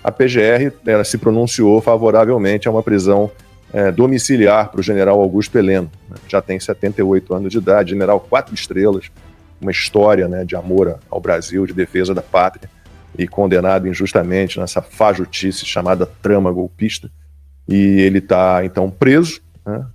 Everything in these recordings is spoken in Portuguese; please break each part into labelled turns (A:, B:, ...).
A: a PGR se pronunciou favoravelmente a uma prisão domiciliar para o general Augusto Heleno. Já tem 78 anos de idade, general 4 estrelas, uma história, né, de amor ao Brasil, de defesa da pátria, e condenado injustamente nessa fajutice chamada trama golpista. E ele está, então, preso, né?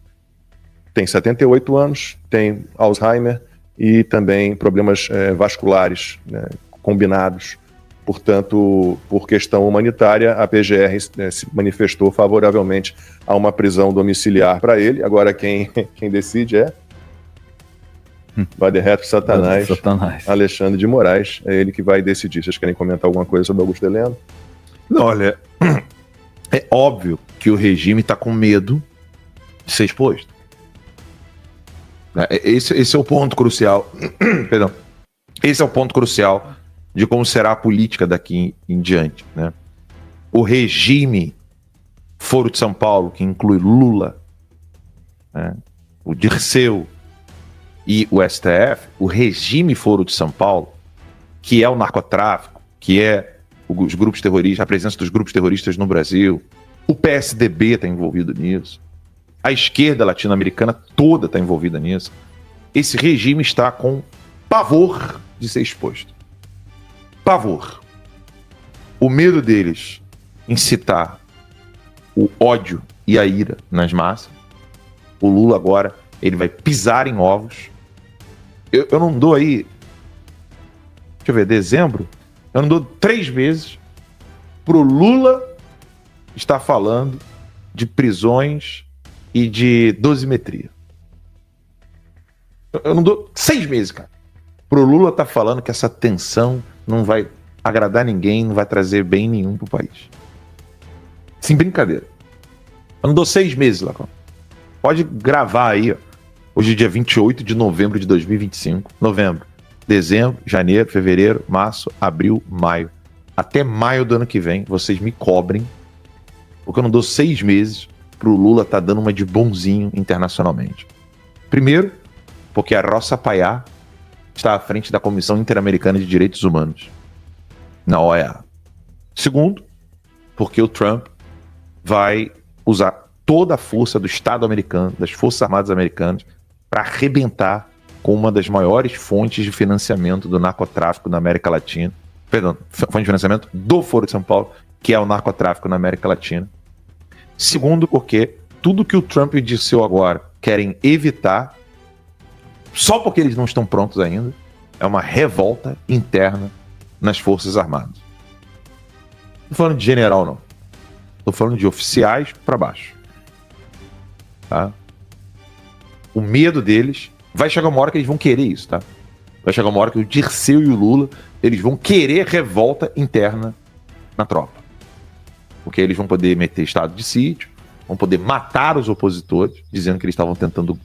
A: Tem 78 anos, tem Alzheimer e também problemas vasculares, né, combinados. Portanto, por questão humanitária, a PGR se manifestou favoravelmente a uma prisão domiciliar para ele. Agora quem decide vai de reto Satanás, Alexandre de Moraes. É ele que vai decidir. Vocês querem comentar alguma coisa sobre Augusto Heleno?
B: Não, olha, é óbvio que o regime está com medo de ser exposto. Esse é o ponto crucial. Perdão. Esse é o ponto crucial de como será a política daqui em diante, né? O regime Foro de São Paulo, que inclui Lula, né, o Dirceu e o STF, o regime Foro de São Paulo, que é o narcotráfico, que é os grupos terroristas, a presença dos grupos terroristas no Brasil, o PSDB está envolvido nisso, a esquerda latino-americana toda está envolvida nisso. Esse regime está com pavor de ser exposto. Pavor. O medo deles incitar o ódio e a ira nas massas. O Lula agora, ele vai pisar em ovos. Eu não dou aí, deixa eu ver, dezembro, eu não dou 3 meses pro Lula estar falando de prisões e de dosimetria. Eu não dou 6 meses, cara, pro Lula estar falando que essa tensão não vai agradar ninguém, não vai trazer bem nenhum pro país. Sem brincadeira. Eu não dou 6 meses, Lacão. Pode gravar aí, ó. Hoje é dia 28 de novembro de 2025. Novembro, dezembro, janeiro, fevereiro, março, abril, maio. Até maio do ano que vem, vocês me cobrem, porque eu não dou 6 meses pro Lula tá dando uma de bonzinho internacionalmente. Primeiro, porque a Roça Paiá está à frente da Comissão Interamericana de Direitos Humanos, na OEA. Segundo, porque o Trump vai usar toda a força do Estado americano, das Forças Armadas americanas, para arrebentar com uma das maiores fontes de financiamento do narcotráfico na América Latina. Perdão, fonte de financiamento do Foro de São Paulo, que é o narcotráfico na América Latina. Segundo, porque tudo que o Trump e o Dirceu agora querem evitar, só porque eles não estão prontos ainda, é uma revolta interna nas Forças Armadas. Não tô falando de general, não. Tô falando de oficiais para baixo. Tá? O medo deles, vai chegar uma hora que eles vão querer isso, tá? Vai chegar uma hora que o Dirceu e o Lula, eles vão querer revolta interna na tropa. Porque eles vão poder meter estado de sítio, vão poder matar os opositores, dizendo que eles estavam tentando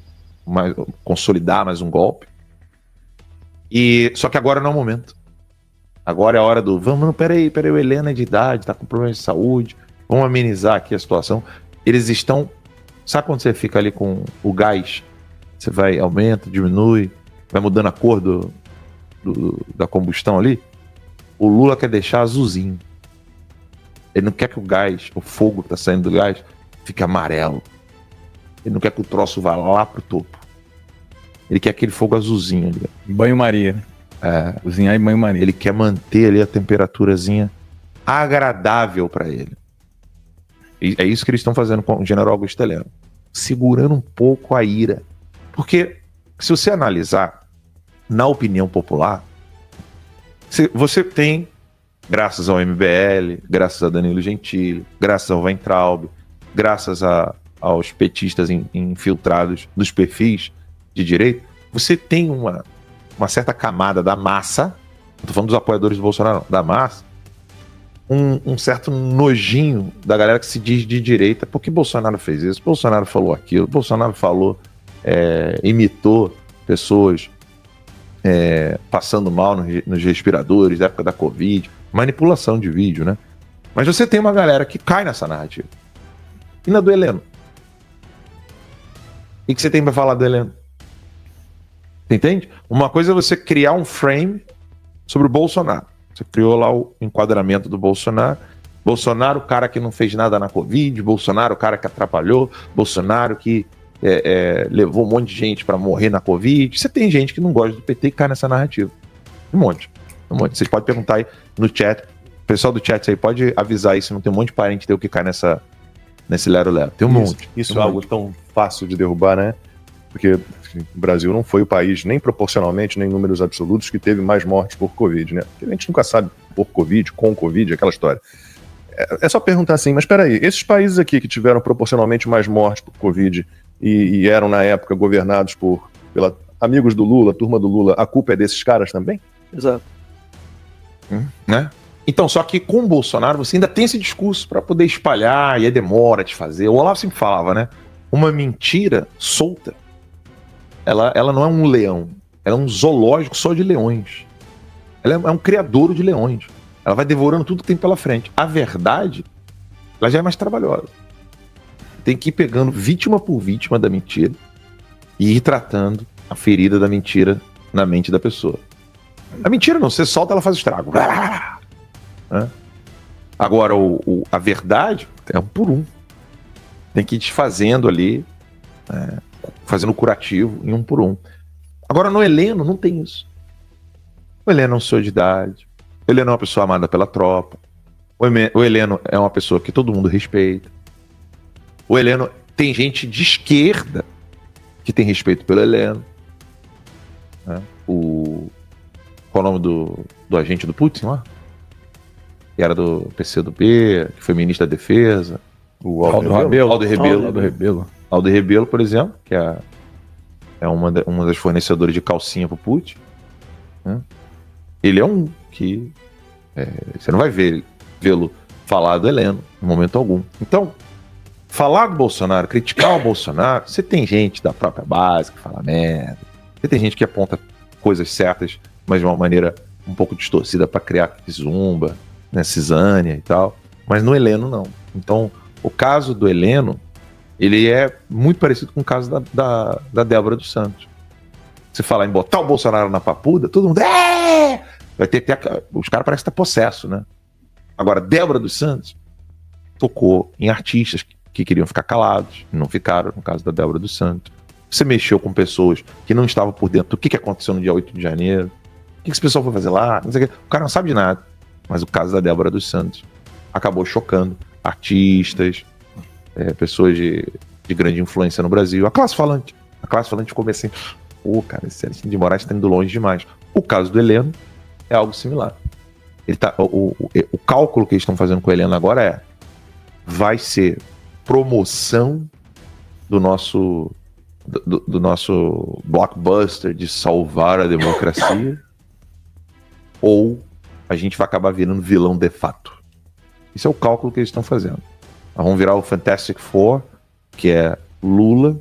B: consolidar mais um golpe. Só que agora não é o momento. Agora é a hora do peraí, o Heleno é de idade, tá com problemas de saúde, vamos amenizar aqui a situação. Eles estão, sabe quando você fica ali com o gás, você vai, aumenta, diminui, vai mudando a cor da combustão ali? O Lula quer deixar azulzinho. Ele não quer que o gás, o fogo que tá saindo do gás, fique amarelo. Ele não quer que o troço vá lá pro topo. Ele quer aquele fogo azulzinho ali.
C: Banho-maria. Cozinhar em banho-maria.
B: Ele quer manter ali a temperaturazinha agradável para ele. E é isso que eles estão fazendo com o general Augusto Heleno. Segurando um pouco a ira. Porque, se você analisar, na opinião popular, você tem, graças ao MBL, graças a Danilo Gentili, graças ao Weintraub, graças aos petistas infiltrados dos perfis de direita, você tem uma certa camada da massa, não tô falando dos apoiadores do Bolsonaro, não, da massa, um certo nojinho da galera que se diz de direita, porque Bolsonaro fez isso, Bolsonaro falou aquilo, Bolsonaro falou, imitou pessoas passando mal nos respiradores da época da Covid, manipulação de vídeo, né? Mas você tem uma galera que cai nessa narrativa. E na do Heleno? O que você tem pra falar do Heleno? Você entende? Uma coisa é você criar um frame sobre o Bolsonaro. Você criou lá o enquadramento do Bolsonaro Bolsonaro, o cara que não fez nada na Covid, Bolsonaro, o cara que atrapalhou, Bolsonaro que levou um monte de gente para morrer na Covid. Você tem gente que não gosta do PT e cai nessa narrativa. Um monte. Vocês podem perguntar aí no chat. O pessoal do chat aí pode avisar aí se não tem um monte de parente teu que cai nesse lero-lero. Tem um monte.
A: Isso é algo tão fácil de derrubar, né? Porque o Brasil não foi o país, nem proporcionalmente, nem em números absolutos, que teve mais mortes por Covid, né? Porque a gente nunca sabe por Covid, com Covid, aquela história. É só perguntar assim, mas espera aí, esses países aqui que tiveram proporcionalmente mais mortes por Covid e eram, na época, governados pela amigos do Lula, turma do Lula, a culpa é desses caras também?
D: Exato.
B: Né? Então, só que com o Bolsonaro você ainda tem esse discurso para poder espalhar e aí demora de fazer. O Olavo sempre falava, né? Uma mentira solta, ela não é um leão, ela é um zoológico só de leões. Ela é um criadouro de leões. Ela vai devorando tudo que tem pela frente. A verdade, ela já é mais trabalhosa. Tem que ir pegando vítima por vítima da mentira e ir tratando a ferida da mentira na mente da pessoa. A mentira não, você solta, ela faz estrago. Agora, a verdade é um por um. Tem que ir desfazendo ali, fazendo curativo em um por um. Agora, no Heleno, não tem isso. O Heleno é um senhor de idade. O Heleno é uma pessoa amada pela tropa. O Heleno é uma pessoa que todo mundo respeita. O Heleno tem gente de esquerda que tem respeito pelo Heleno. Qual é o nome do agente do Putin lá? Que era do PCdoB, que foi ministro da Defesa.
C: O Aldo Rebelo.
B: Aldo Rebelo, por exemplo, que é uma das fornecedoras de calcinha pro Putin. Ele é um que você não vai vê-lo falar do Heleno em momento algum. Então, falar do Bolsonaro, criticar o Bolsonaro, você tem gente da própria base que fala merda, você tem gente que aponta coisas certas, mas de uma maneira um pouco distorcida para criar zumba, né, cisânia e tal, mas no Heleno não. Então, o caso do Heleno, ele é muito parecido com o caso da Débora dos Santos. Você falar em botar o Bolsonaro na papuda, todo mundo vai ter os caras parecem estar possesso, né? Agora, Débora dos Santos tocou em artistas que queriam ficar calados, não ficaram, no caso da Débora dos Santos. Você mexeu com pessoas que não estavam por dentro do que aconteceu no dia 8 de janeiro, o que esse pessoal foi fazer lá, não sei o que. O cara não sabe de nada. Mas o caso da Débora dos Santos acabou chocando artistas, pessoas de grande influência no Brasil. A classe falante ficou meio assim, cara, esse Alexandre de Moraes está indo longe demais. O caso do Heleno é algo similar. O cálculo que eles estão fazendo com o Heleno agora vai ser promoção do nosso blockbuster de salvar a democracia ou a gente vai acabar virando vilão de fato. Esse é o cálculo que eles estão fazendo. Nós vamos virar o Fantastic Four, que é Lula,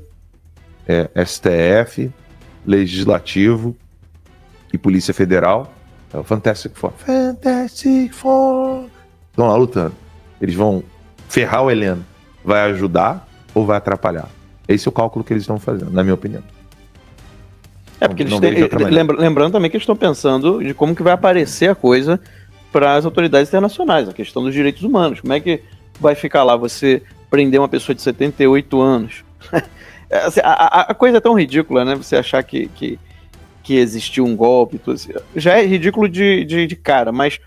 B: STF, Legislativo e Polícia Federal. É o Fantastic Four. Fantastic Four. Estão lá lutando. Eles vão ferrar o Heleno. Vai ajudar ou vai atrapalhar? Esse é o cálculo que eles estão fazendo, na minha opinião.
D: Porque eles lembrando também que eles estão pensando de como que vai aparecer a coisa para as autoridades internacionais, a questão dos direitos humanos. Como é que vai ficar lá você prender uma pessoa de 78 anos? Assim, a coisa é tão ridícula, né? Você achar que existiu um golpe, tudo assim. Já é ridículo de cara, mas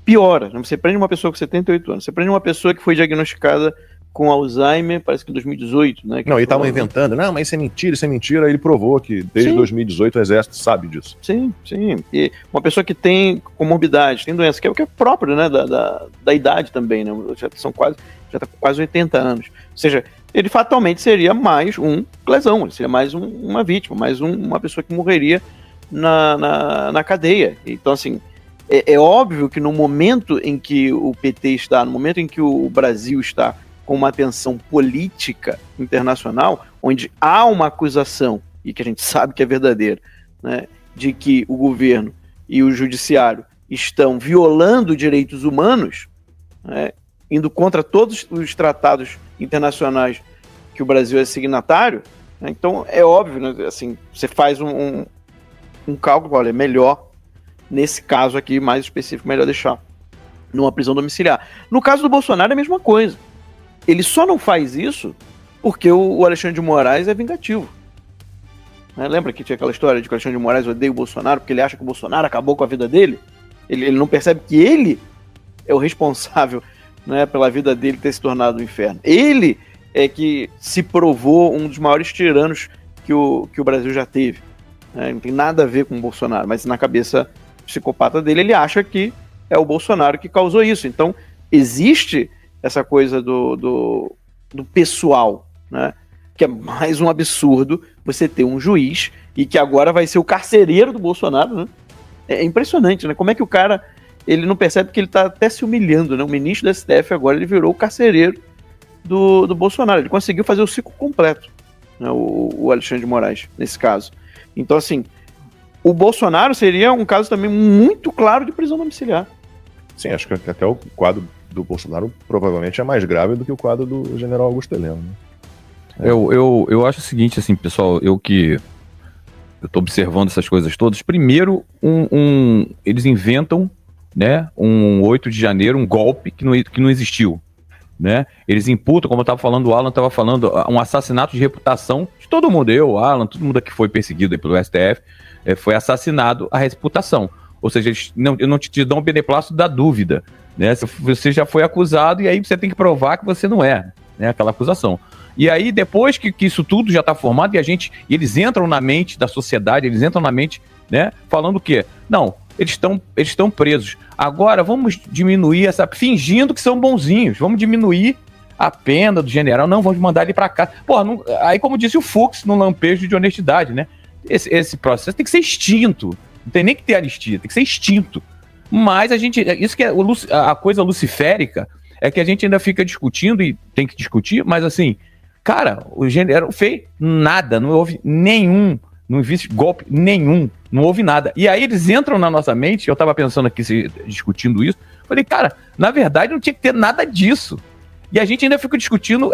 D: piora. Né? Você prende uma pessoa com 78 anos, você prende uma pessoa que foi diagnosticada com Alzheimer, parece que em 2018, né?
A: Não, e estavam inventando, não, mas isso é mentira, aí ele provou que desde 2018 o Exército sabe disso.
D: Sim. E uma pessoa que tem comorbidade, tem doença, que é próprio, né, da idade também, né? Já tá com quase 80 anos. Ou seja, ele fatalmente seria mais um lesão, ele seria mais uma vítima, mais uma pessoa que morreria na cadeia. Então, assim, é óbvio que no momento em que o PT está, no momento em que o Brasil está com uma tensão política internacional, onde há uma acusação, e que a gente sabe que é verdadeira, né, de que o governo e o judiciário estão violando direitos humanos, né, indo contra todos os tratados internacionais que o Brasil é signatário, né, então é óbvio, né, assim, você faz um cálculo, olha, é melhor, nesse caso aqui, mais específico, melhor deixar numa prisão domiciliar. No caso do Bolsonaro é a mesma coisa. Ele só não faz isso porque o Alexandre de Moraes é vingativo. Lembra que tinha aquela história de que o Alexandre de Moraes odeia o Bolsonaro porque ele acha que o Bolsonaro acabou com a vida dele? Ele não percebe que ele é o responsável, né, pela vida dele ter se tornado um inferno. Ele é que se provou um dos maiores tiranos que o Brasil já teve. Não tem nada a ver com o Bolsonaro, mas na cabeça psicopata dele, ele acha que é o Bolsonaro que causou isso. Então, existe essa coisa do pessoal, né? Que é mais um absurdo você ter um juiz e que agora vai ser o carcereiro do Bolsonaro, né? É impressionante, né? Como é que o cara, ele não percebe que ele tá até se humilhando, né? O ministro do STF agora, ele virou o carcereiro do Bolsonaro. Ele conseguiu fazer o ciclo completo, né? O Alexandre de Moraes, nesse caso. Então, assim, o Bolsonaro seria um caso também muito claro de prisão domiciliar.
A: Sim, acho que até o quadro do Bolsonaro provavelmente é mais grave do que o quadro do general Augusto Heleno, né?
C: Eu acho o seguinte, assim, pessoal, eu tô observando essas coisas todas. Primeiro, eles inventam, né, um 8 de janeiro, um golpe que não existiu, né? Eles imputam, como eu estava falando, o Alan estava falando, um assassinato de reputação de todo mundo, o Alan, todo mundo que foi perseguido aí pelo STF, foi assassinado a reputação. Ou seja, eles não te dão o beneplácito da dúvida, né? Você já foi acusado e aí você tem que provar que você não é, né, aquela acusação. E aí, depois que isso tudo já está formado, e eles entram na mente da sociedade, eles entram na mente, né, falando o quê? Não, eles estão presos. Agora, vamos diminuir fingindo que são bonzinhos, vamos diminuir a pena do general, não, vamos mandar ele para casa. Porra, aí como disse o Fux, no lampejo de honestidade, né, esse processo tem que ser extinto, não tem nem que ter anistia, tem que ser extinto. Mas isso que é a coisa luciférica, é que a gente ainda fica discutindo, e tem que discutir, mas assim, cara, o general fez nada, não houve nenhum, não existe golpe nenhum, não houve nada. E aí eles entram na nossa mente, eu tava pensando aqui, discutindo isso, falei, cara, na verdade não tinha que ter nada disso. E a gente ainda fica discutindo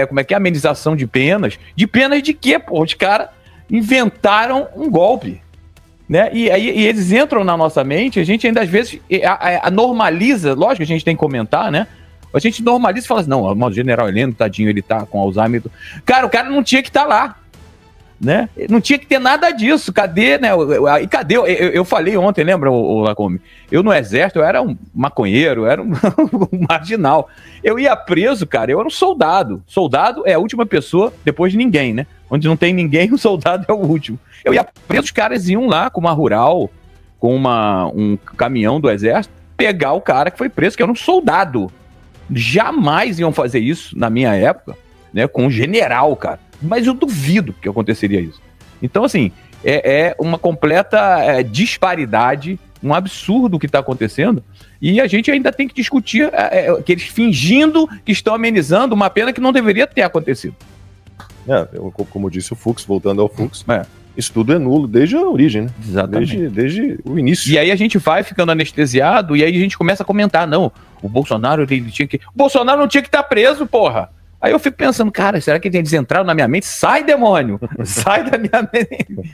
C: como é que é a amenização de penas de quê, pô? Os caras inventaram um golpe, né? E eles entram na nossa mente, a gente ainda às vezes normaliza, lógico que a gente tem que comentar, né? A gente normaliza e fala assim, não, o general Heleno, tadinho, ele tá com Alzheimer. Cara, o cara não tinha que estar lá, né? Não tinha que ter nada disso. Cadê, né? E cadê? Eu falei ontem, lembra, o Lacombe? Eu no exército, eu era um maconheiro, eu era um marginal. Eu ia preso, cara, eu era um soldado. Soldado é a última pessoa depois de ninguém, né? Onde não tem ninguém, o soldado é o último. Eu ia preso, os caras iam lá com uma rural, com um caminhão do exército, pegar o cara que foi preso, que era um soldado. Jamais iam fazer isso na minha época, né, com um general, cara. Mas eu duvido que aconteceria isso. Então, assim, é uma completa disparidade, um absurdo o que está acontecendo, e a gente ainda tem que discutir que eles fingindo que estão amenizando uma pena que não deveria ter acontecido.
A: Como disse o Fux, voltando ao Fux, isso tudo é nulo desde a origem, né?
C: Exatamente.
A: Desde o início.
C: E aí a gente vai ficando anestesiado, e aí a gente começa a comentar, não, o Bolsonaro, ele tinha que... O Bolsonaro não tinha que estar preso, porra! Aí eu fico pensando, cara, será que eles entraram na minha mente? Sai, demônio! Sai da minha mente!